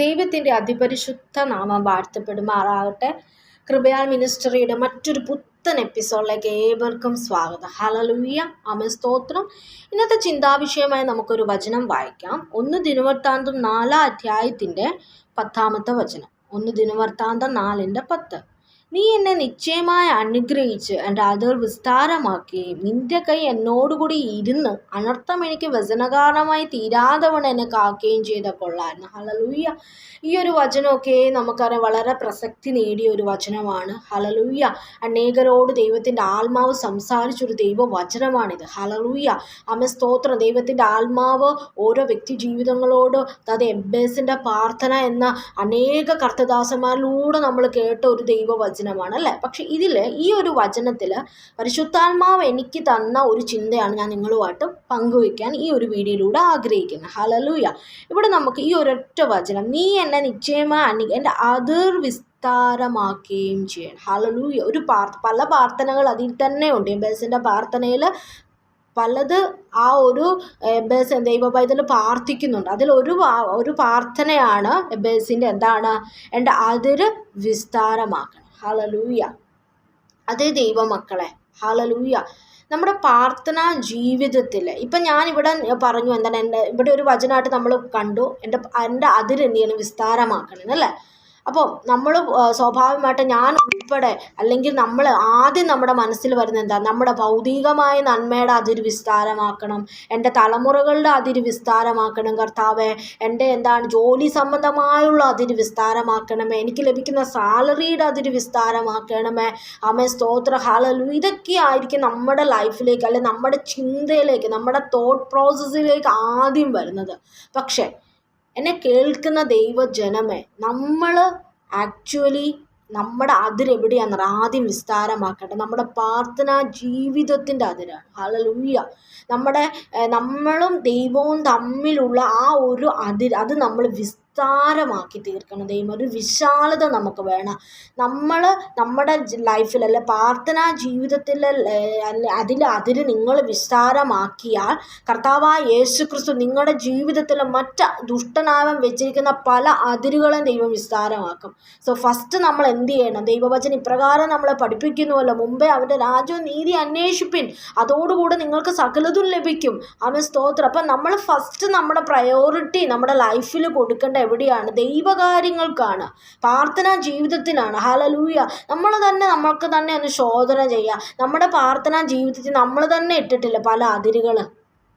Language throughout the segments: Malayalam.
ദൈവത്തിൻ്റെ അതിപരിശുദ്ധ നാമം വാഴ്ത്തപ്പെടുമാറാകട്ടെ. കൃപയാൽ മിനിസ്റ്ററിയുടെ മറ്റൊരു പുത്തൻ എപ്പിസോഡിലേക്ക് ഏവർക്കും സ്വാഗതം. ഹല്ലേലൂയ, ആമേൻ, സ്തോത്രം. ഇന്നത്തെ ചിന്താവിഷയമായി നമുക്കൊരു വചനം വായിക്കാം. 1 ദിനവൃത്താന്തം 4 അധ്യായത്തിൻ്റെ 10-ാമത്തെ വചനം. 1 ദിനവൃത്താന്തം 4:10. നീ എന്നെ നിശ്ചയമായി അനുഗ്രഹിച്ച് എൻ്റെ അതിർ വിസ്താരമാക്കുകയും നിന്റെ കൈ എന്നോടുകൂടി ഇരുന്ന് അനർത്ഥം എനിക്ക് വ്യസനകാരണമായി തീരാതവണ്ണം എന്നെ കാക്കുകയും ചെയ്ത കൊള്ളായിരുന്നു. ഹല്ലേലൂയ. ഈ ഒരു വചനമൊക്കെ നമുക്കറിയാം വളരെ പ്രസക്തി നേടിയ ഒരു വചനമാണ്. ഹല്ലേലൂയ. അനേകരോട് ദൈവത്തിൻ്റെ ആത്മാവ് സംസാരിച്ചൊരു ദൈവവചനമാണിത്. ഹല്ലേലൂയ, ആമേൻ, സ്തോത്രം. ദൈവത്തിൻ്റെ ആത്മാവ് ഓരോ വ്യക്തി ജീവിതങ്ങളോട് അത് എബ്ബേസിൻ്റെ പ്രാർത്ഥന എന്ന അനേക കർത്തദാസന്മാരിലൂടെ നമ്മൾ കേട്ട ഒരു ദൈവവചനമാണ് അല്ലേ. പക്ഷെ ഇതിൽ ഈ ഒരു വചനത്തിൽ പരിശുദ്ധാത്മാവ് എനിക്ക് തന്ന ഒരു ചിന്തയാണ് ഞാൻ നിങ്ങളുമായിട്ട് പങ്കുവയ്ക്കാൻ ഈ ഒരു വീഡിയോയിലൂടെ ആഗ്രഹിക്കുന്നത്. ഹല്ലേലൂയ. ഇവിടെ നമുക്ക് ഈ ഒരൊറ്റ വചനം, നീ എന്നെ നിശ്ചയമായി എൻ്റെ അതിർ വിസ്താരമാക്കുകയും ചെയ്യണം. ഹല്ലേലൂയ. പല പ്രാർത്ഥനകൾ അതിൽ തന്നെ ഉണ്ട്. എബ്ബേസിൻ്റെ പ്രാർത്ഥനയിൽ പലത് ആ ഒരു എബ്ബേസ് ദൈവ പൈതൽ പ്രാർത്ഥിക്കുന്നുണ്ട്. അതിൽ ഒരു പ്രാർത്ഥനയാണ് എബ്ബേസിൻ്റെ എന്താണ്, എൻ്റെ അതിര് വിസ്താരമാക്കണം. ഹല്ലേലൂയ. അതേ ദൈവമക്കളെ, ഹല്ലേലൂയ. നമ്മുടെ പ്രാർത്ഥനാ ജീവിതത്തിൽ ഇപ്പം ഞാനിവിടെ പറഞ്ഞു എന്താണ്, ഇവിടെ ഒരു വചനമായിട്ട് നമ്മൾ കണ്ടു, എൻ്റെ അതിര് എന്ത് ചെയ്യണം, വിസ്താരമാക്കണം അല്ലേ. അപ്പോൾ നമ്മൾ സ്വാഭാവികമായിട്ട് ഞാൻ ഉൾപ്പെടെ അല്ലെങ്കിൽ നമ്മൾ ആദ്യം നമ്മുടെ മനസ്സിൽ വരുന്നത് എന്താ, നമ്മുടെ ഭൗതികമായ നന്മയുടെ അതിര് വിസ്താരമാക്കണം, എൻ്റെ തലമുറകളുടെ അതിര് വിസ്താരമാക്കണം കർത്താവേ, എൻ്റെ ജോലി സംബന്ധമായുള്ള അതിര് വിസ്താരമാക്കണമേ, എനിക്ക് ലഭിക്കുന്ന സാലറിയുടെ അതിര് വിസ്താരമാക്കണമേ, ആമേൻ, സ്തോത്ര. ഹല്ലേലൂയ. ഇതൊക്കെ ആയിരിക്കും നമ്മുടെ ലൈഫിലേക്ക് അല്ലെങ്കിൽ നമ്മുടെ ചിന്തയിലേക്ക്, നമ്മുടെ തോട്ട് പ്രോസസ്സിലേക്ക് ആദ്യം വരുന്നത്. പക്ഷേ എന്നെ കേൾക്കുന്ന ദൈവജനമേ, നമ്മൾ ആക്ച്വലി നമ്മുടെ അതിരെവിടെയാണെന്ന് ആദ്യം വിസ്താരമാക്കട്ടെ. നമ്മുടെ പ്രാർത്ഥനാ ജീവിതത്തിൻ്റെ അതിരാണ്. ഹല്ലേലൂയ. നമ്മളും ദൈവവും തമ്മിലുള്ള ആ ഒരു അത് നമ്മൾ വിസ്താരമാക്കി തീർക്കണം. ദൈവം ഒരു വിശാലത നമുക്ക് വേണം. നമ്മൾ നമ്മുടെ ലൈഫിൽ അല്ലെ പ്രാർത്ഥനാ ജീവിതത്തിൽ അതിര് നിങ്ങൾ വിസ്താരമാക്കിയാൽ കർത്താവായ യേശു ക്രിസ്തു നിങ്ങളുടെ ജീവിതത്തിൽ ദുഷ്ടനാവൻ വെച്ചിരിക്കുന്ന പല അതിരുകളും ദൈവം വിസ്താരമാക്കും. സോ ഫസ്റ്റ് നമ്മൾ എന്ത് ചെയ്യണം, ദൈവവചനം ഇപ്രകാരം നമ്മളെ പഠിപ്പിക്കുന്നുവല്ലോ, മുമ്പേ അവൻ്റെ രാജ്യവും നീതി അന്വേഷിപ്പിൻ, അതോടുകൂടെ നിങ്ങൾക്ക് സകലതും ലഭിക്കും. ആമേൻ, സ്തോത്രം. അപ്പം നമ്മൾ ഫസ്റ്റ് നമ്മുടെ പ്രയോറിറ്റി നമ്മുടെ ലൈഫിൽ കൊടുക്കേണ്ട എവിടെയാണ്, ദൈവകാര്യങ്ങൾക്കാണ്, പ്രാർത്ഥനാ ജീവിതത്തിനാണ്. ഹല്ലേലൂയ. നമ്മൾക്ക് തന്നെ ഒന്ന് ശോധന ചെയ്യാം. നമ്മുടെ പ്രാർത്ഥനാ ജീവിതത്തിൽ നമ്മൾ തന്നെ ഇട്ടിട്ടില്ല പല അതിരുകൾ.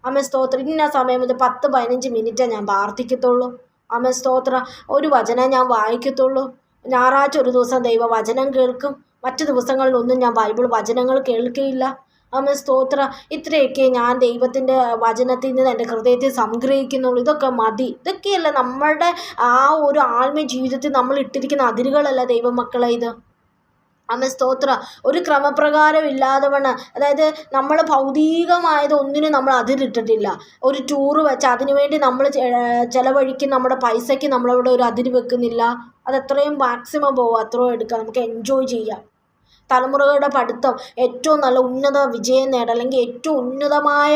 ആമേൻ, സ്തോത്രം. ഇന്ന സമയം 10-15 മിനിറ്റേ ഞാൻ പ്രാർത്ഥിക്കത്തുള്ളൂ. ആമേൻ, സ്തോത്രം. ഒരു വചനം ഞാൻ വായിക്കത്തുള്ളൂ. ഞായറാഴ്ച ഒരു ദിവസം ദൈവവചനം കേൾക്കും, മറ്റു ദിവസങ്ങളിലൊന്നും ഞാൻ ബൈബിൾ വചനങ്ങൾ കേൾക്കുകയില്ല. ആമേൻ, സ്തോത്രം. ഇത്രയൊക്കെ ഞാൻ ദൈവത്തിൻ്റെ വചനത്തിൽ നിന്ന് എൻ്റെ ഹൃദയത്തിൽ സംഗ്രഹിക്കുന്നുള്ളൂ. ഇതൊക്കെ മതി. ഇതൊക്കെയല്ല നമ്മളുടെ ആ ഒരു ആത്മീയ ജീവിതത്തിൽ നമ്മൾ ഇട്ടിരിക്കുന്ന അതിരുകളല്ല ദൈവമക്കളെ ഇത്. ആമേൻ, സ്തോത്രം. ഒരു ക്രമപ്രകാരം ഇല്ലാതവണ്ണം, അതായത് നമ്മൾ ഭൗതികമായത് ഒന്നിനും നമ്മൾ അതിരിട്ടിട്ടില്ല. ഒരു ടൂറ് വെച്ച് അതിനുവേണ്ടി നമ്മൾ ചിലവഴിക്കും നമ്മുടെ പൈസയ്ക്ക് നമ്മളവിടെ ഒരു അതിര് വെക്കുന്നില്ല. അതെത്രയും മാക്സിമം പോകും, അത്രയും എടുക്കാം, നമുക്ക് എൻജോയ് ചെയ്യാം. തലമുറകളുടെ പഠിത്തം, ഏറ്റവും നല്ല ഉന്നത വിജയം നേടണം, അല്ലെങ്കിൽ ഏറ്റവും ഉന്നതമായ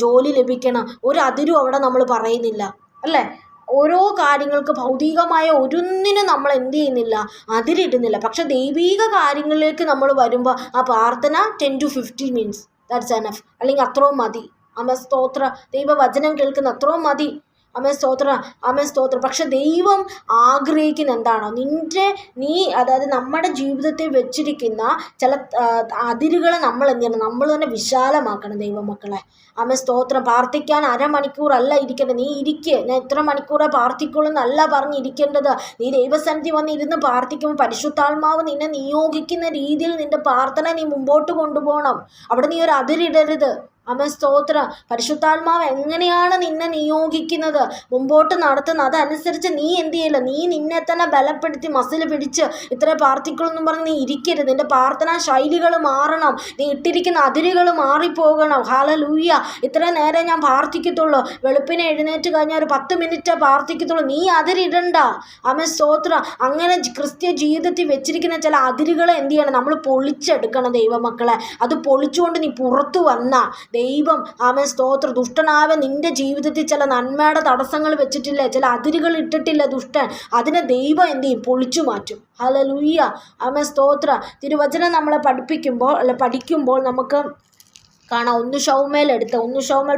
ജോലി ലഭിക്കണം, ഒരു അതിരും അവിടെ നമ്മൾ പറയുന്നില്ല അല്ലേ. ഓരോ കാര്യങ്ങൾക്ക് ഭൗതികമായ ഒരൊന്നിനും നമ്മൾ എന്ത് ചെയ്യുന്നില്ല, അതിരിടുന്നില്ല. പക്ഷെ ദൈവീക കാര്യങ്ങളിലേക്ക് നമ്മൾ വരുമ്പോൾ ആ പ്രാർത്ഥന 10 to 15 minutes ദാറ്റ്സ് എനഫ്, അല്ലെങ്കിൽ അത്രയും മതി. ആമേൻ, സ്തോത്ര. ദൈവവചനം കേൾക്കുന്ന അത്രയും മതി. ആമേൻ, സ്തോത്രം. ആമേൻ, സ്തോത്രം. പക്ഷെ ദൈവം ആഗ്രഹിക്കുന്ന എന്താണോ, അതായത് നമ്മുടെ ജീവിതത്തിൽ വെച്ചിരിക്കുന്ന ചില അതിരുകളെ നമ്മൾ എന്ത് ചെയ്യണം, നമ്മൾ തന്നെ വിശാലമാക്കണം ദൈവമക്കളെ. ആമേൻ, സ്തോത്രം. പ്രാർത്ഥിക്കാൻ അരമണിക്കൂറല്ല ഇരിക്കേണ്ടത്. നീ ഇരിക്കുക, ഞാൻ ഇത്ര മണിക്കൂറെ പ്രാർത്ഥിക്കുള്ളൂ എന്നല്ല പറഞ്ഞിരിക്കേണ്ടത്. നീ ദൈവസന്നിധി വന്ന് ഇരുന്ന് പ്രാർത്ഥിക്കുമ്പോൾ പരിശുദ്ധാത്മാവ് നിന്നെ നിയോഗിക്കുന്ന രീതിയിൽ നിന്റെ പ്രാർത്ഥന നീ മുമ്പോട്ട് കൊണ്ടുപോകണം. അവിടെ നീ ഒരു അതിരിടരുത്. ആമേൻ, സ്തോത്രം. പരിശുദ്ധാത്മാവ് എങ്ങനെയാണ് നിന്നെ നിയോഗിക്കുന്നത്, മുമ്പോട്ട് നടത്തുന്നത്, അതനുസരിച്ച് നീ എന്ത് ചെയ്യില്ല, നീ നിന്നെ തന്നെ ബലപ്പെടുത്തി മസിൽ പിടിച്ച് ഇത്ര പ്രാർത്ഥിക്കുള്ളെന്നും പറഞ്ഞ് നീ ഇരിക്കരുത്. നിന്റെ പ്രാർത്ഥനാ ശൈലികൾ മാറണം, നീ ഇട്ടിരിക്കുന്ന അതിരുകൾ മാറിപ്പോകണം. ഹല്ലേലൂയ. ഇത്ര നേരം ഞാൻ പ്രാർത്ഥിക്കത്തുള്ളൂ, വെളുപ്പിനെ എഴുന്നേറ്റ് കഴിഞ്ഞാൽ ഒരു 10 മിനിറ്റ് പ്രാർത്ഥിക്കത്തുള്ളൂ, നീ അതിരിടണ്ട. ആമേൻ, സ്തോത്രം. അങ്ങനെ ക്രിസ്ത്യ ജീവിതത്തിൽ വെച്ചിരിക്കുന്ന ചില അതിരുകളെ എന്ത് ചെയ്യണം, നമ്മൾ പൊളിച്ചെടുക്കണം ദൈവമക്കളെ. അത് പൊളിച്ചുകൊണ്ട് നീ പുറത്തു വന്ന ദൈവം ആമേൻ സ്തോത്രം ദുഷ്ടനായ നിന്റെ ജീവിതത്തിൽ ചില നന്മയുടെ തടസ്സങ്ങൾ വെച്ചിട്ടില്ല, ചില അതിരുകൾ ഇട്ടിട്ടില്ല ദുഷ്ടൻ. അതിനെ ദൈവം എന്ത് ചെയ്യും? പൊളിച്ചു മാറ്റും. ഹല്ലേലൂയ. ആമേൻ സ്തോത്രം. തിരുവചനം നമ്മളെ പഠിക്കുമ്പോൾ നമുക്ക് കാണാം. 1 ശമൂവേൽ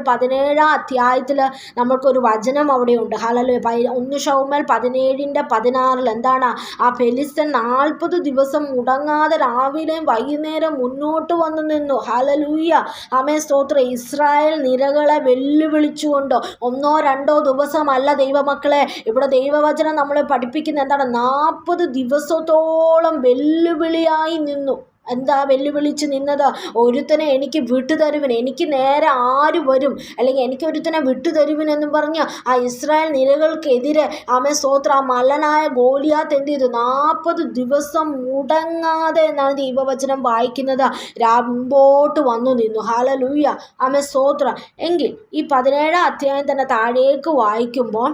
17 അധ്യായത്തിൽ നമ്മൾക്കൊരു വചനം അവിടെയുണ്ട്. ഹല്ലേലൂയ. 1 ശമൂവേൽ 17:16 എന്താണ്? ആ ഫെലിസ്ത്യൻ 40 ദിവസം മുടങ്ങാതെ രാവിലെയും വൈകുന്നേരം മുന്നോട്ട് വന്നു നിന്നു. ഹല്ലേലൂയ. ആമേൻ സ്തോത്രം. ഇസ്രായേൽ നിരകളെ വെല്ലുവിളിച്ചുകൊണ്ട് 1 2 ദിവസമല്ല ദൈവമക്കളെ. ഇവിടെ ദൈവവചനം നമ്മളെ പഠിപ്പിക്കുന്ന എന്താണ്? 40 ദിവസത്തോളം വെല്ലുവിളിയായി നിന്നു. എന്താ വെല്ലുവിളിച്ച് നിന്നത്? ഒരുത്തനെ എനിക്ക് വിട്ടുതരുവിന്, എനിക്ക് നേരെ ആര് വരും, അല്ലെങ്കിൽ എനിക്ക് ഒരുത്തനെ വിട്ടുതരുവിനെന്നും പറഞ്ഞ് ആ ഇസ്രായേൽ നിരകൾക്കെതിരെ ആമേൻ സ്തോത്രം ആ മല്ലനായ ഗോലിയാത്ത് എന്ത് ചെയ്തു? 40 ദിവസം മുടങ്ങാതെ എന്നാണ് ദൈവവചനം വായിക്കുന്നത്. രാമ്പോട്ട് വന്നു നിന്നു. ഹല്ലേലൂയ. ആമേൻ സ്തോത്രം. എങ്കിൽ ഈ 17 അധ്യായം തന്നെ താഴേക്ക് വായിക്കുമ്പോൾ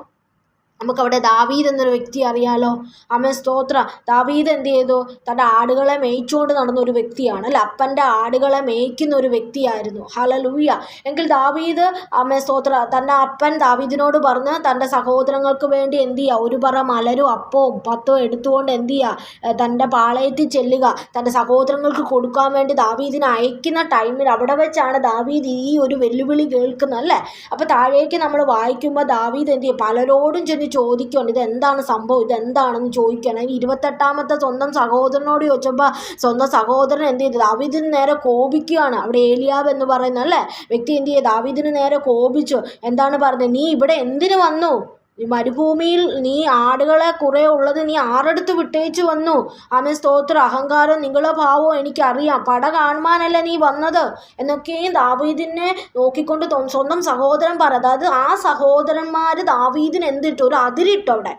നമുക്കവിടെ ദാവീദ് എന്നൊരു വ്യക്തി അറിയാലോ. ആമേൻ സ്തോത്രം. ദാവീദ് എന്ത് ചെയ്തു? തൻ്റെ ആടുകളെ മേയിച്ചുകൊണ്ട് നടന്ന ഒരു വ്യക്തിയാണ് അല്ല, അപ്പൻ്റെ ആടുകളെ മേയ്ക്കുന്ന ഒരു വ്യക്തിയായിരുന്നു. ഹല്ലേലൂയ. എങ്കിൽ ദാവീദ് ആമേൻ സ്തോത്രം തൻ്റെ അപ്പൻ ദാവീദിനോട് പറഞ്ഞ് തൻ്റെ സഹോദരങ്ങൾക്ക് വേണ്ടി എന്ത് ചെയ്യുക? ഒരു പറ മലരും അപ്പവും 10 എടുത്തുകൊണ്ട് എന്ത് ചെയ്യുക? തൻ്റെ പാളയത്തിൽ ചെല്ലുക, തൻ്റെ സഹോദരങ്ങൾക്ക് കൊടുക്കാൻ വേണ്ടി ദാവീദിനെ അയക്കുന്ന ടൈമിൽ അവിടെ വെച്ചാണ് ദാവീദ് ഈ ഒരു വെല്ലുവിളി കേൾക്കുന്നത് അല്ലേ. അപ്പോൾ താഴേക്ക് നമ്മൾ വായിക്കുമ്പോൾ ദാവീദ് എന്ത് ചെയ്യും? പലരോടും ചെന്ന് ചോദിക്കുകയാണ്, ഇതെന്താണ് സംഭവം, ഇതെന്താണെന്ന് ചോദിക്കുകയാണ്. 28ാമത്തെ സ്വന്തം സഹോദരനോട് ചോദിച്ചപ്പോൾ സ്വന്തം സഹോദരൻ എന്ത് ചെയ്തു? ദാവീദിന് നേരെ കോപിക്കുകയാണ്. അവിടെ ഏലിയാബ് എന്ന് പറയുന്ന അല്ലേ വ്യക്തി എന്ത് ചെയ്തു? ദാവീദിന് നേരെ കോപിച്ചു. എന്താണ് പറഞ്ഞത്? നീ ഇവിടെ എന്തിനു വന്നു? ഈ മരുഭൂമിയിൽ നീ ആടുകളെ കുറേ ഉള്ളത് നീ ആരെടുത്ത് വിട്ടേച്ച് വന്നു? ആമേൻ സ്തോത്രം. അഹങ്കാരം നിങ്ങളെ ഭാവവും എനിക്കറിയാം, പട കാണുവാനല്ല നീ വന്നത് എന്നൊക്കെയും ദാവീദിനെ നോക്കിക്കൊണ്ട് സ്വന്തം സഹോദരൻ പറ. അതായത് ആ സഹോദരന്മാർ ദാവീദിന് എന്തിട്ടു? ഒരു അതിരിട്ടു അവിടെ.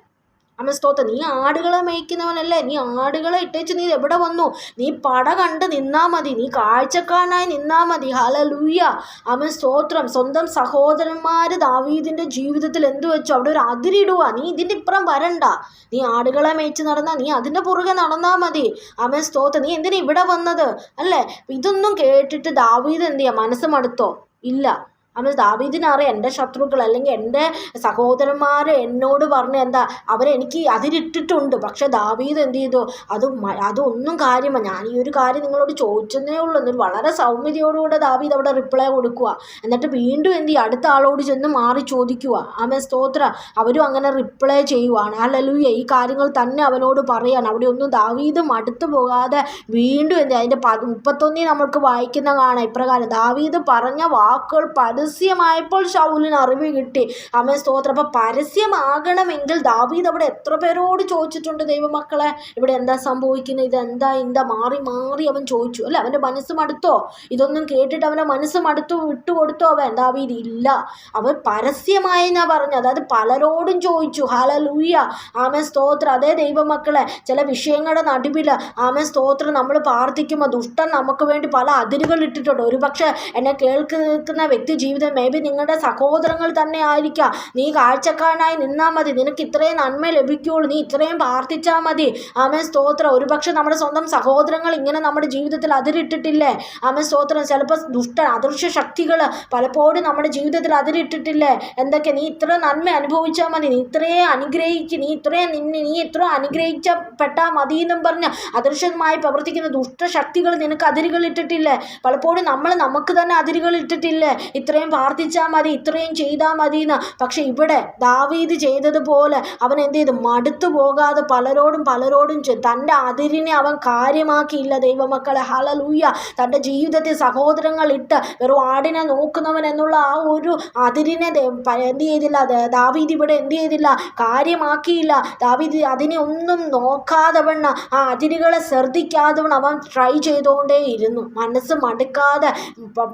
ആമേൻ സ്തോത്രം. നീ ആടുകളെ മേയ്ക്കുന്നവനല്ലേ, നീ ആടുകളെ ഇട്ടേച്ച് നീ എവിടെ വന്നു? നീ പട കണ്ട് നിന്നാ മതി, നീ കാഴ്ചക്കാരനായി നിന്നാ മതി. ഹല്ലേലൂയ. ആമേൻ സ്തോത്രം. സ്വന്തം സഹോദരന്മാർ ദാവീദിൻ്റെ ജീവിതത്തിൽ എന്ത് വെച്ചു? അവിടെ ഒരു അതിരിടുക. നീ ഇതിൻ്റെ ഇപ്പുറം വരണ്ട, നീ ആടുകളെ മേയ്ച്ച് നടന്നാൽ നീ അതിൻ്റെ പുറകെ നടന്നാൽ മതി. ആമേൻ സ്തോത്രം. നീ എന്തിനാ ഇവിടെ വന്നത് അല്ലേ? ഇതൊന്നും കേട്ടിട്ട് ദാവീദ് എന്ത് ചെയ്യുക? മനസ്സ് മടുത്തോ? ഇല്ല. ആമേൻ. ദാവീദിനറിയാം എൻ്റെ ശത്രുക്കൾ അല്ലെങ്കിൽ എൻ്റെ സഹോദരന്മാർ എന്നോട് പറഞ്ഞ് എന്താ അവരെനിക്ക് അതിരിട്ടിട്ടുണ്ട്. പക്ഷെ ദാവീദ് എന്ത് ചെയ്തു? അതൊന്നും കാര്യമല്ല, ഞാൻ ഈ ഒരു കാര്യം നിങ്ങളോട് ചോദിച്ചെന്നേ ഉള്ളൂ എന്നൊരു വളരെ സൗമ്യതയോടുകൂടെ ദാവീദ് അവിടെ റിപ്ലൈ കൊടുക്കുക. എന്നിട്ട് വീണ്ടും എന്ത് ചെയ്യുക? അടുത്ത ആളോട് ചെന്ന് മാറി ചോദിക്കുക. ആമേൻ സ്തോത്രം. അവരും അങ്ങനെ റിപ്ലൈ ചെയ്യുവാണ്. ഹല്ലേലൂയ. ഈ കാര്യങ്ങൾ തന്നെ അവനോട് പറയാണ്. അവിടെ ഒന്നും ദാവീദ് മടുത്തു പോകാതെ വീണ്ടും എന്ത് അതിൻ്റെ 31 നമ്മൾക്ക് വായിക്കുന്ന കാണാം ഇപ്രകാരം: ദാവീദ് പറഞ്ഞ വാക്കുകൾ പരസ്യമായപ്പോൾ ശൗലിന് അറിവ് കിട്ടി. ആമേൻ സ്തോത്രം. അപ്പം പരസ്യമാകണമെങ്കിൽ ദാവീദ് അവിടെ എത്ര പേരോട് ചോദിച്ചിട്ടുണ്ട് ദൈവമക്കളെ? ഇവിടെ എന്താ സംഭവിക്കുന്നത്? ഇതെന്താ മാറി മാറി അവൻ ചോദിച്ചു അല്ലേ. അവൻ്റെ മനസ്സ് മടുത്തോ? ഇതൊന്നും കേട്ടിട്ട് അവൻ്റെ മനസ്സ് മടുത്തു വിട്ടുകൊടുത്തോ അവൻ? ദാവീദ് ഇല്ല. അവൻ പരസ്യമായി എന്നാ പറഞ്ഞു, അതായത് പലരോടും ചോദിച്ചു. ഹല്ലേലൂയ. ആമേൻ സ്തോത്രം. അതേ ദൈവമക്കളെ, ചില വിഷയങ്ങളുടെ നടുവിൽ ആമേൻ സ്തോത്രം നമ്മൾ പ്രാർത്ഥിക്കുമ്പോൾ ദുഷ്ടൻ നമുക്ക് വേണ്ടി പല അതിരുകൾ ഇട്ടിട്ടുണ്ട്. ഒരുപക്ഷെ എന്നെ കേൾക്കുന്ന വ്യക്തി ജീവിതം മേ ബി നിങ്ങളുടെ സഹോദരങ്ങൾ തന്നെ ആയിരിക്കാം. നീ കാഴ്ചക്കാരനായി നിന്നാൽ മതി, നിനക്ക് ഇത്രയും നന്മ ലഭിക്കുകയുള്ളൂ, നീ ഇത്രയും പ്രാർത്ഥിച്ചാൽ മതി. ആമേൻ സ്തോത്രം. ഒരുപക്ഷെ നമ്മുടെ സ്വന്തം സഹോദരങ്ങൾ ഇങ്ങനെ നമ്മുടെ ജീവിതത്തിൽ അതിരിട്ടിട്ടില്ലേ? ആമേൻ സ്തോത്രം. ചിലപ്പോൾ അദൃശ്യ ശക്തികൾ പലപ്പോഴും നമ്മുടെ ജീവിതത്തിൽ അതിരിട്ടിട്ടില്ലേ? എന്തൊക്കെ? നീ ഇത്ര നന്മ അനുഭവിച്ചാൽ മതി, നീ ഇത്രയും അനുഗ്രഹിച്ച്, നീ ഇത്ര അനുഗ്രഹിച്ചപ്പെട്ടാൽ മതി എന്നും പറഞ്ഞ് അദൃശ്യമായി പ്രവർത്തിക്കുന്ന ദുഷ്ടശക്തികൾ നിനക്ക് അതിരുകൾ ഇട്ടിട്ടില്ലേ? പലപ്പോഴും നമുക്ക് തന്നെ അതിരുകൾ ഇട്ടിട്ടില്ലേ? ഇത്രയും പ്രാർത്ഥിച്ചാൽ മതി, ഇത്രയും ചെയ്താൽ മതി എന്ന്. പക്ഷെ ഇവിടെ ദാവീദ് ചെയ്തതുപോലെ അവൻ എന്ത് ചെയ്തു? മടുത്തു പോകാതെ പലരോടും തൻ്റെ അതിരിനെ അവൻ കാര്യമാക്കിയില്ല ദൈവമക്കളെ. ഹല്ലേലൂയ. തൻ്റെ ജീവിതത്തിൽ സഹോദരങ്ങൾ ഇട്ട് വെറും ആടിനെ നോക്കുന്നവൻ എന്നുള്ള ആ ഒരു അതിരിനെ എന്ത് ചെയ്തില്ല? ദാവീദ് ഇവിടെ എന്ത് ചെയ്തില്ല? കാര്യമാക്കിയില്ല. ദാവീദ് അതിനെ ഒന്നും നോക്കാതവണ്ണം, ആ അതിരുകളെ ശ്രദ്ധിക്കാതവണ്ണം അവൻ ട്രൈ ചെയ്തുകൊണ്ടേ ഇരുന്നു. മനസ്സ് മടുക്കാതെ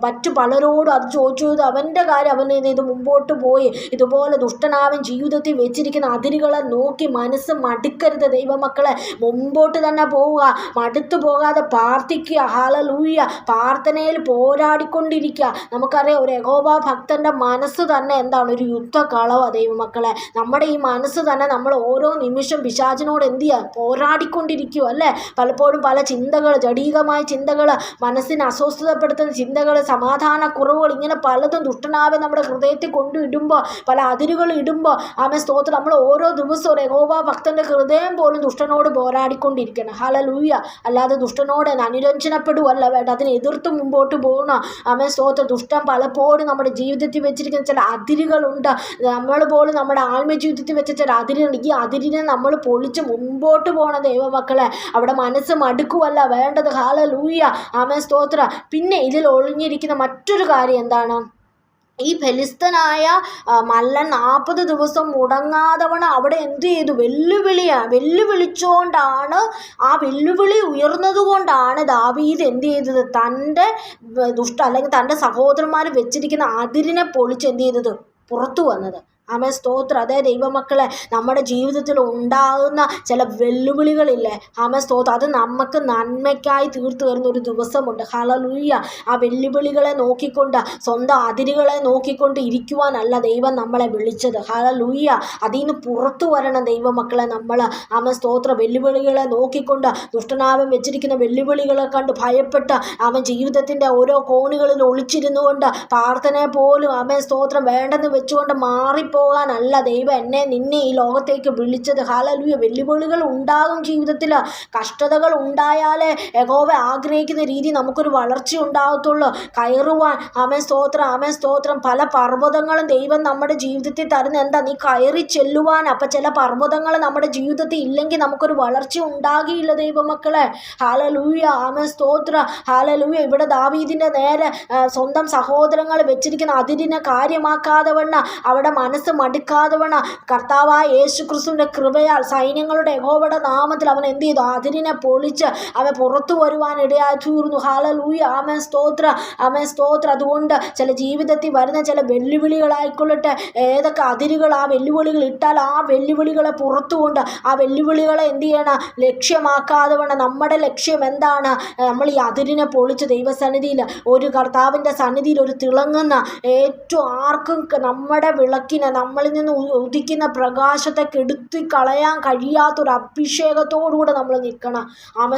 മറ്റു പലരോടും അത് ചോദിച്ചു ജീവിതം, അവൻ്റെ കാര്യം അവൻ ഇത് മുമ്പോട്ട് പോയി. ഇതുപോലെ ദുഷ്ടനാവൻ ജീവിതത്തിൽ വെച്ചിരിക്കുന്ന അതിരുകളെ നോക്കി മനസ്സ് മടുക്കരുത് ദൈവമക്കളെ. മുമ്പോട്ട് തന്നെ പോവുക, മടുത്തു പോകാതെ പ്രാർത്ഥിക്കുക. ഹല്ലേലൂയ. പ്രാർത്ഥനയിൽ പോരാടിക്കൊണ്ടിരിക്കുക. നമുക്കറിയാം, ഒരു യഹോവ ഭക്തൻ്റെ മനസ്സ് തന്നെ എന്താണ്? ഒരു യുദ്ധക്കളവാ ദൈവമക്കളെ. നമ്മുടെ ഈ മനസ്സ് തന്നെ നമ്മൾ ഓരോ നിമിഷം പിശാചിനോട് എന്ത് ചെയ്യുക? പോരാടിക്കൊണ്ടിരിക്കുക അല്ലേ? പലപ്പോഴും പല ചിന്തകൾ, ജഡീകമായ ചിന്തകൾ, മനസ്സിനെ അസ്വസ്ഥതപ്പെടുത്തുന്ന ചിന്തകൾ, സമാധാനക്കുറവുകൾ, ഇങ്ങനെ പലതും ദുഷ്ടനാവെ നമ്മുടെ ഹൃദയത്തിൽ കൊണ്ടിടുമ്പോൾ, പല അതിരുകൾ ഇടുമ്പോൾ, സ്തോത്രം, നമ്മൾ ഓരോ ദിവസവും ഒരു യഹോവ ഭക്തൻ്റെ ഹൃദയം പോലും ദുഷ്ടനോട് പോരാടിക്കൊണ്ടിരിക്കണം. ഹല്ലേലൂയ. അല്ലാതെ ദുഷ്ടനോട് അനുരഞ്ജനപ്പെടുവല്ല വേണ്ട, അതിനെ എതിർത്ത് മുമ്പോട്ട് പോകണം. സ്തോത്രം. ദുഷ്ടൻ പലപ്പോഴും നമ്മുടെ ജീവിതത്തിൽ വെച്ചിരിക്കുന്ന ചില അതിരുകളുണ്ട്. നമ്മൾ പോലും നമ്മുടെ ആത്മജീവിതത്തിൽ വെച്ച ചില അതിരുകളുണ്ട്. ഈ അതിരിനെ നമ്മൾ പൊളിച്ച് മുമ്പോട്ട് പോകണം ദൈവമക്കളെ. അവിടെ മനസ്സ് മടുക്കുവല്ല വേണ്ടത്. ഹല്ലേലൂയ. സ്തോത്രം. പിന്നെ ഇതിൽ ഒളിഞ്ഞിരിക്കുന്ന മറ്റൊരു കാര്യം എന്താണ്? ഈ ഫെലിസ്തനായ മല്ലൻ 40 ദിവസം മുടങ്ങാതവണ്ണം അവിടെ എന്ത് ചെയ്തു? വെല്ലുവിളിച്ചുകൊണ്ടാണ്, ആ വെല്ലുവിളി ഉയർന്നതുകൊണ്ടാണ് ദാവീദ് എന്ത് ചെയ്തത്? തൻ്റെ അല്ലെങ്കിൽ തൻ്റെ സഹോദരന്മാർ വെച്ചിരിക്കുന്ന അതിരിനെ പൊളിച്ച് എന്ത് ചെയ്തത്? പുറത്തു വന്നത്. സ്തോത്രം. അതേ ദൈവമക്കളെ, നമ്മുടെ ജീവിതത്തിൽ ഉണ്ടാകുന്ന ചില വെല്ലുവിളികളില്ലേ? സ്തോത്രം. അത് നമുക്ക് നന്മയ്ക്കായി തീർത്തു തരുന്ന ഒരു ദിവസമുണ്ട്. ഹല്ലേലൂയ. ആ വെല്ലുവിളികളെ നോക്കിക്കൊണ്ട്, സ്വന്തം അതിരുകളെ നോക്കിക്കൊണ്ട് ഇരിക്കുവാനല്ല ദൈവം നമ്മളെ വിളിച്ചത്. ഹല്ലേലൂയ. അതിൽ നിന്ന് പുറത്തു വരണം ദൈവമക്കളെ നമ്മൾ. സ്തോത്രം. വെല്ലുവിളികളെ നോക്കിക്കൊണ്ട്, ദുഷ്ടനാവൻ വെച്ചിരിക്കുന്ന വെല്ലുവിളികളെ കണ്ട് ഭയപ്പെട്ട് അവൻ ജീവിതത്തിൻ്റെ ഓരോ കോണുകളിൽ ഒളിച്ചിരുന്നുകൊണ്ട് പ്രാർത്ഥനയെ പോലും സ്തോത്രം വേണ്ടെന്ന് വെച്ചുകൊണ്ട് പോകാനല്ല ദൈവം എന്നെ നിന്നെ ഈ ലോകത്തേക്ക് വിളിച്ചത്. ഹല്ലേലൂയ. വെല്ലുവിളികൾ ഉണ്ടാകും ജീവിതത്തിൽ. കഷ്ടതകൾ ഉണ്ടായാലേ യഹോവ ആഗ്രഹിക്കുന്ന രീതി നമുക്കൊരു വളർച്ച ഉണ്ടാകത്തുള്ളൂ. കയറുവാൻ സ്തോത്രം. പല പർവ്വതങ്ങളും ദൈവം നമ്മുടെ ജീവിതത്തിൽ തരുന്ന എന്താ? നീ കയറി ചെല്ലുവാൻ. അപ്പം ചില പർവ്വതങ്ങൾ നമ്മുടെ ജീവിതത്തിൽ ഇല്ലെങ്കിൽ നമുക്കൊരു വളർച്ച ഉണ്ടാകിയില്ല ദൈവമക്കളെ. ഹല്ലേലൂയ. സ്തോത്രം. ഹല്ലേലൂയ. ഇവിടെ ദാവീദിൻ്റെ നേരെ സ്വന്തം സഹോദരങ്ങൾ വെച്ചിരിക്കുന്ന അതിരിനെ കാര്യമാക്കാതെ വണ്ണം, അവിടെ മനസ്സ് മടുക്കാതെ വണ്ണം, കർത്താവായ യേശു ക്രിസ്തുവിൻ്റെ കൃപയാൽ, സൈന്യങ്ങളുടെ യഹോവയുടെ നാമത്തിൽ അവൻ എന്ത് ചെയ്തു? അതിരിനെ പൊളിച്ച് അവൻ പുറത്തു വരുവാൻ ഇടയായി തീർന്നു. ഹല്ലേലൂയ. സ്തോത്രം. അതുകൊണ്ട് ചില ജീവിതത്തിൽ വരുന്ന ചില വെല്ലുവിളികളായിക്കൊള്ളട്ടെ, ഏതൊക്കെ അതിരുകൾ ആ വെല്ലുവിളികൾ ഇട്ടാൽ ആ വെല്ലുവിളികളെ പുറത്തുകൊണ്ട് ആ വെല്ലുവിളികളെ എന്ത് ചെയ്യണം? ലക്ഷ്യമാക്കാതെ വേണം. നമ്മുടെ ലക്ഷ്യം എന്താണ്? നമ്മൾ ഈ അതിരിനെ പൊളിച്ച് ദൈവസന്നിധിയിൽ, ഒരു കർത്താവിൻ്റെ സന്നിധിയിൽ ഒരു തിളങ്ങുന്ന, ഏറ്റവും ആർക്കും നമ്മുടെ വിളക്കിനെ, നമ്മളിൽ നിന്ന് ഉദിക്കുന്ന പ്രകാശത്തെ കെടുത്തി കളയാൻ കഴിയാത്തൊരു അഭിഷേകത്തോടുകൂടെ നമ്മൾ നിൽക്കണം.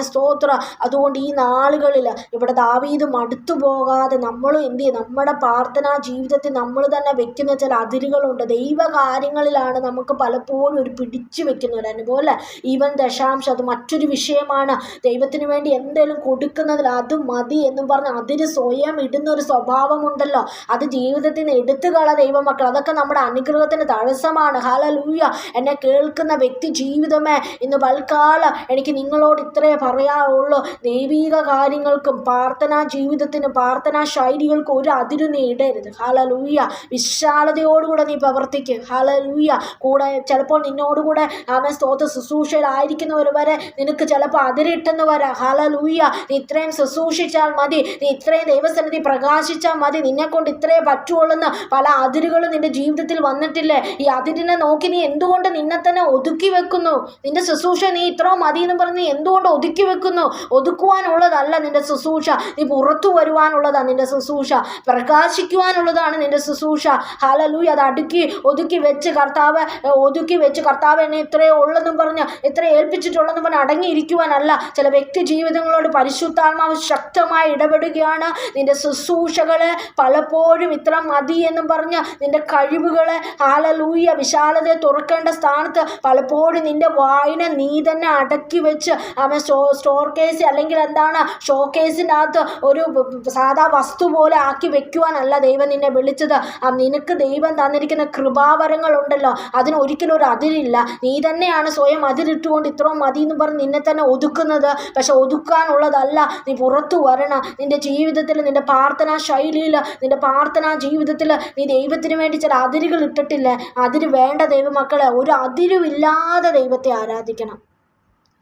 സ്തോത്രം. അതുകൊണ്ട് ഈ നാളുകളിൽ ഇവിടെ ദാവീദ് മടുത്തു പോകാതെ നമ്മളും എന്ത് ചെയ്യും? നമ്മുടെ പ്രാർത്ഥനാ ജീവിതത്തിൽ നമ്മൾ തന്നെ വെക്കുന്ന ചില അതിരുകളുണ്ട്. ദൈവകാര്യങ്ങളിലാണ് നമുക്ക് പലപ്പോഴും ഒരു പിടിച്ചു വെക്കുന്ന ഒരു അനുഭവം അല്ലേ? ഈവൻ ദശാംശം അത് മറ്റൊരു വിഷയമാണ്. ദൈവത്തിന് വേണ്ടി എന്തെങ്കിലും കൊടുക്കുന്നതിൽ അത് മതി എന്നും പറഞ്ഞ് അതിന് സ്വയം ഇടുന്ന ഒരു സ്വഭാവമുണ്ടല്ലോ, അത് ജീവിതത്തിൽ നിന്ന് എടുത്തുകള ദൈവമക്കൾ. അതൊക്കെ നമ്മുടെ അനുഗ്രഹത്തിന് തടസ്സമാണ്. ഹല്ലേലൂയ. എന്നെ കേൾക്കുന്ന വ്യക്തി ജീവിതമേ, ഇന്ന് പൽക്കാലം എനിക്ക് നിങ്ങളോട് ഇത്രയേ പറയാവുള്ളൂ. ദൈവിക കാര്യങ്ങൾക്കും പ്രാർത്ഥനാ ജീവിതത്തിനും പ്രാർത്ഥനാ ശൈലികൾക്കും ഒരു അതിരു നീ ഇടരുത്. ഹല്ലേലൂയ. വിശാലതയോടുകൂടെ നീ പ്രവർത്തിക്കും. ഹല്ലേലൂയ. കൂടെ ചിലപ്പോൾ നിന്നോടുകൂടെ സ്തോത്ര ശുശ്രൂഷയിലായിരിക്കുന്നവർ വരെ നിനക്ക് ചിലപ്പോൾ അതിരിട്ടെന്ന് വരാം. ഹല്ലേലൂയ. നീ ഇത്രയും ശുശ്രൂഷിച്ചാൽ മതി, നീ ഇത്രയും ദൈവസന്നിധി പ്രകാശിച്ചാൽ മതി, നിന്നെ കൊണ്ട് ഇത്രയേ പറ്റുള്ളൂന്ന് പല അതിരുകളും നിന്റെ ജീവിതത്തിൽ വന്നിട്ടില്ലേ? ഈ അതിരിനെ നോക്കി നീ എന്തുകൊണ്ട് നിന്നെ തന്നെ ഒതുക്കി വെക്കുന്നു? നിന്റെ ശുശ്രൂഷ നീ ഇത്ര മതി എന്ന് പറഞ്ഞ് എന്തുകൊണ്ട് ഒതുക്കി വെക്കുന്നു? ഒതുക്കുവാനുള്ളതല്ല നിന്റെ ശുശ്രൂഷ, നീ പുറത്തു വരുവാനുള്ളതാണ് നിന്റെ ശുശ്രൂഷ, പ്രകാശിക്കുവാനുള്ളതാണ് നിന്റെ ശുശ്രൂഷ. ഹല്ലേലൂയ. അത് ഒതുക്കി വെച്ച് കർത്താവ് എന്നെ ഇത്രയേ ഉള്ളെന്നും പറഞ്ഞ്, ഇത്ര ഏൽപ്പിച്ചിട്ടുള്ളതെന്ന് പറഞ്ഞ് അടങ്ങിയിരിക്കുവാനല്ല. ചില വ്യക്തി ജീവിതങ്ങളോട് പരിശുദ്ധാത്മാവ് ശക്തമായി ഇടപെടുകയാണ്. നിന്റെ ശുശ്രൂഷകളെ പലപ്പോഴും ഇത്ര മതി എന്നും പറഞ്ഞ് നിന്റെ കഴിവുകളെ ഹല്ലേലൂയ വിശാലതയെ തുറക്കേണ്ട സ്ഥാനത്ത് പലപ്പോഴും നിന്റെ വായിനെ നീ തന്നെ അടക്കി വെച്ച് സ്റ്റോർ കേസ് അല്ലെങ്കിൽ എന്താണ് ഷോക്കേസിൻ്റെ അകത്ത് ഒരു സാധാ വസ്തു പോലെ ആക്കി വെക്കുവാനല്ല ദൈവം നിന്നെ വിളിച്ചത്. നിനക്ക് ദൈവം തന്നിരിക്കുന്ന കൃപാവരങ്ങളുണ്ടല്ലോ, അതിന് ഒരിക്കലും ഒരു അതിരില്ല. നീ തന്നെയാണ് സ്വയം അതിരിട്ടുകൊണ്ട് ഇത്രയും മതി എന്ന് പറഞ്ഞ് നിന്നെ തന്നെ ഒതുക്കുന്നത്. പക്ഷെ ഒതുക്കാനുള്ളതല്ല, നീ പുറത്തു വരണം. നിന്റെ ജീവിതത്തിൽ, നിന്റെ പ്രാർത്ഥനാ ശൈലിയിൽ, നിന്റെ പ്രാർത്ഥനാ ജീവിതത്തിൽ നീ ദൈവത്തിന് വേണ്ടി ചില അതിരുകൾ ഇട്ടിട്ടില്ലേ? അതിര് വേണ്ട ദൈവമക്കളെ. ഒരു അതിരുമില്ലാതെ ദൈവത്തെ ആരാധിക്കണം.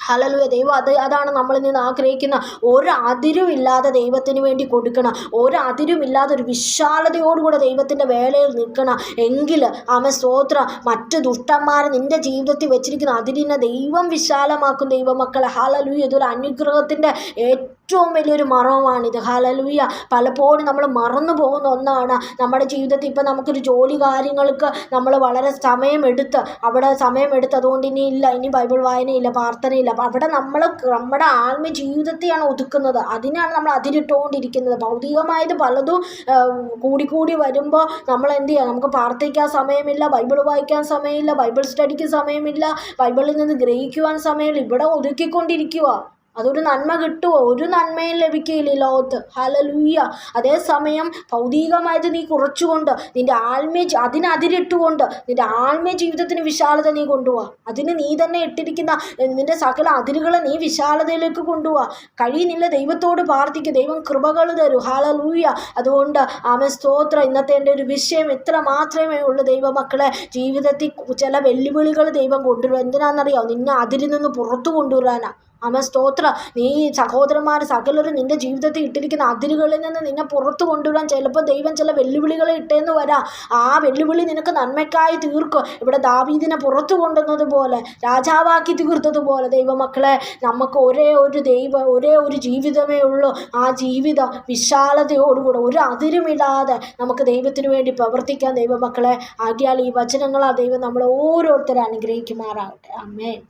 ഹല്ലേലൂയ. ദൈവം അതാണ് നമ്മളിൽ നിന്ന് ആഗ്രഹിക്കുന്ന. ഒരു അതിരുമില്ലാതെ ദൈവത്തിന് വേണ്ടി കൊടുക്കണം. ഒരു അതിരുമില്ലാതെ ഒരു വിശാലതയോടുകൂടെ ദൈവത്തിൻ്റെ വേലയിൽ നിൽക്കണം. എങ്കിൽ സ്തോത്രം, മറ്റു ദുഷ്ടന്മാർ നിൻ്റെ ജീവിതത്തിൽ വെച്ചിരിക്കുന്ന അതിരിനെ ദൈവം വിശാലമാക്കും. ദൈവമക്കളെ ഹല്ലേലൂയ. ഇതൊരു അനുഗ്രഹത്തിൻ്റെ ഏറ്റവും വലിയൊരു മറവാണിത്. ഹല്ലേലൂയ. പലപ്പോഴും നമ്മൾ മറന്നു പോകുന്ന ഒന്നാണ് നമ്മുടെ ജീവിതത്തിൽ. ഇപ്പം നമുക്കൊരു ജോലി കാര്യങ്ങൾക്ക് നമ്മൾ വളരെ സമയമെടുത്ത് അതുകൊണ്ട് ഇനി ബൈബിൾ വായനയില്ല, പ്രാർത്ഥനയില്ല. അപ്പം അവിടെ നമ്മുടെ ആത്മീയ ജീവിതത്തെയാണ് ഒതുക്കുന്നത്. അതിനാണ് നമ്മൾ അതിരിട്ടുകൊണ്ടിരിക്കുന്നത്. ഭൗതികമായത് പലതും കൂടി വരുമ്പോൾ നമ്മൾ എന്ത് ചെയ്യുക? നമുക്ക് പ്രാർത്ഥിക്കാൻ സമയമില്ല, ബൈബിൾ വായിക്കാൻ സമയമില്ല, ബൈബിൾ സ്റ്റഡിക്ക് സമയമില്ല, ബൈബിളിൽ നിന്ന് ഗ്രഹിക്കുവാൻ സമയമില്ല. ഇവിടെ ഒതുക്കിക്കൊണ്ടിരിക്കുക. അതൊരു നന്മ കിട്ടുമോ? ഒരു നന്മയും ലഭിക്കുകയില്ല ഈ ലോകത്ത്. ഹല്ലേലൂയ. അതേസമയം ഭൗതികമായത് നീ കുറച്ചുകൊണ്ട് അതിനതിരിട്ടുകൊണ്ട് നിൻ്റെ ആത്മീയ ജീവിതത്തിന് വിശാലത നീ കൊണ്ടുപോവാ. അതിന് നീ തന്നെ ഇട്ടിരിക്കുന്ന നിൻ്റെ സകല അതിരുകളെ നീ വിശാലതയിലേക്ക് കൊണ്ടുപോവാ. കഴിയുന്നില്ല, ദൈവത്തോട് പ്രാർത്ഥിക്കുക. ദൈവം കൃപകൾ തരും. ഹല്ലേലൂയ. അതുകൊണ്ട് സ്തോത്രം. ഇന്നത്തെ എൻ്റെ ഒരു വിഷയം ഇത്ര മാത്രമേ ഉള്ളൂ. ദൈവമക്കളെ, ജീവിതത്തിൽ ചില വെല്ലുവിളികൾ ദൈവം കൊണ്ടുവരും. എന്തിനാണെന്നറിയാമോ? നിന്നെ അതിരിൽ നിന്ന് പുറത്തു കൊണ്ടുവരാനാ. സ്തോത്രം. നീ സഹോദരന്മാർ സകലരും നിൻ്റെ ജീവിതത്തിൽ ഇട്ടിരിക്കുന്ന അതിരുകളിൽ നിന്ന് നിന്നെ പുറത്തു കൊണ്ടുവരാൻ ചിലപ്പോൾ ദൈവം ചില വെല്ലുവിളികളെ ഇട്ടേന്ന് വരാം. ആ വെല്ലുവിളി നിനക്ക് നന്മയ്ക്കായി തീർക്കും. ഇവിടെ ദാവീദിനെ പുറത്തു കൊണ്ടുവന്നതുപോലെ, രാജാവാക്കി തീർത്തതുപോലെ ദൈവമക്കളെ, നമുക്ക് ഒരേ ഒരു ജീവിതമേ ഉള്ളൂ. ആ ജീവിതം വിശാലതയോടുകൂടെ ഒരു അതിരുമില്ലാതെ നമുക്ക് ദൈവത്തിന് വേണ്ടി പ്രവർത്തിക്കാൻ ദൈവമക്കളെ. ആകിയാൽ ഈ വചനങ്ങളാൽ ദൈവം നമ്മളെ ഓരോരുത്തരെ അനുഗ്രഹിക്കുമാറാകട്ടെ. ആമേൻ.